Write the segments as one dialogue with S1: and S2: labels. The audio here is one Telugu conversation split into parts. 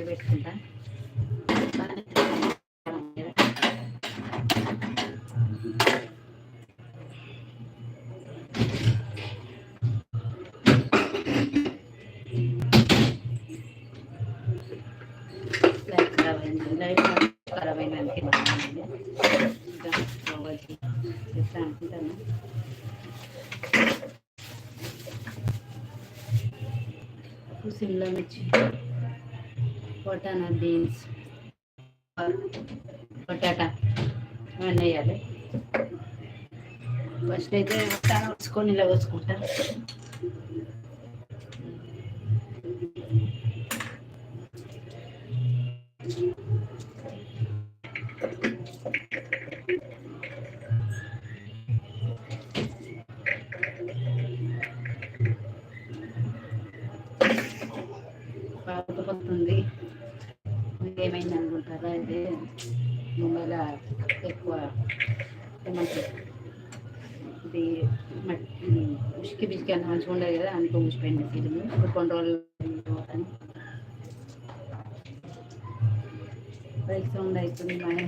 S1: ఆయిల్ పెట్టుకుంటా. లైట్ ఖరాబ్ అయినందుకే బాగుంది. ఇంకా వచ్చి చెప్తా అనుకుంటాను. సిమ్లా మిర్చి, బటానా, బీన్స్, పొటాటా ఇవన్నీ వేయాలి. ఫస్ట్ అయితే బటానా వచ్చుకొని ఇలా వచ్చుకుంటా. పాకుతుంది ఏమైంది అనుకుంటారా? అయితే ముంగల ఎక్కువ ఏమంటారు ఇది ఉసికి బిసికి అంత మంచిగా ఉండదు కదా, అనుకో ఊసిపోయింది ఫీలింగ్. ఇప్పుడు కొన్ని రోజులు బైక్ సౌండ్ అవుతుంది. మా ఆయన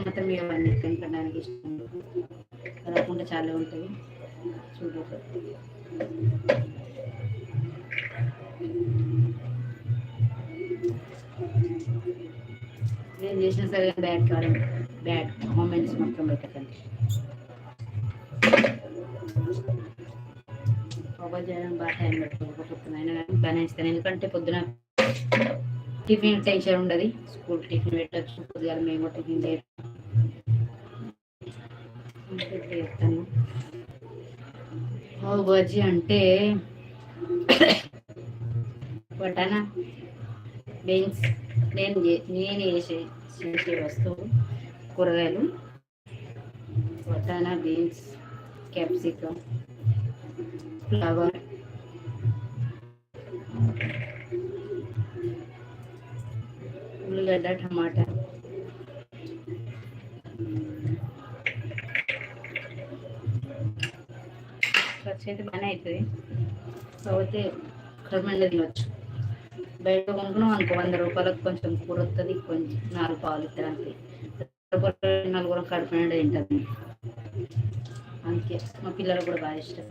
S1: మొత్తం ఇవన్నీ తినడానికి ఇష్టం రాకుండా చాలా ఉంటుంది. చూడండి నేను చేసిన సరే బ్యాడ్ మూమెంట్స్ మొత్తం పెట్టకండి. ఓపెన్ చేయడం బాగా టైం పెట్టుకోకపోతున్నాను కానీ బాగానే ఇస్తాను. ఎందుకంటే పొద్దున టిఫిన్ టెన్షన్ ఉండదు. స్కూల్ టిఫిన్ పెట్టచ్చు. పొద్దుగా మేము టిఫిన్ చేస్తాను. బజ్జీ అంటే బటానా, బీన్స్, నేను చేసే వస్తువు కూరగాయలు బటానా, బీన్స్, క్యాప్సికమ్, ఫ్లవర్, ఉల్లిగడ్డ, టమాటా, ఖర్చు అయితే బాగానే అవుతుంది. కాకపోతే కర్మంగా తినవచ్చు. బయట కొనుక్కున్నాం అనుకో 100 రూపాయలకు కొంచెం కూర వస్తుంది, కొంచెం 4 పావులు ఇస్తారు అంతే. 4 కడుపు నిండా తింటుంది. అందుకే మా పిల్లలకు కూడా బాగా ఇష్టం.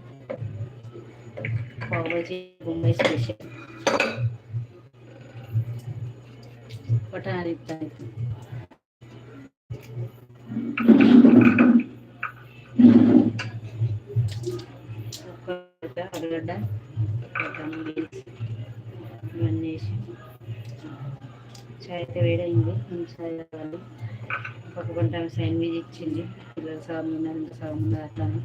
S1: పావు బజ్జీ బొంబాయి స్పెషల్. బటానా తింటాను. అరగడ్డ, ఇవన్నీ వేసి చాయ్ అయితే వేడైంది. చాయ్ తాగాలి. ఒక గంట శాండ్విచ్ ఇచ్చింది. పిల్లలు సగం ఉన్నారు, ఇంకా సగం ఉన్నారు. అట్లానే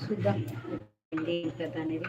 S1: చూద్దాం ఏంటి కథ అనేది.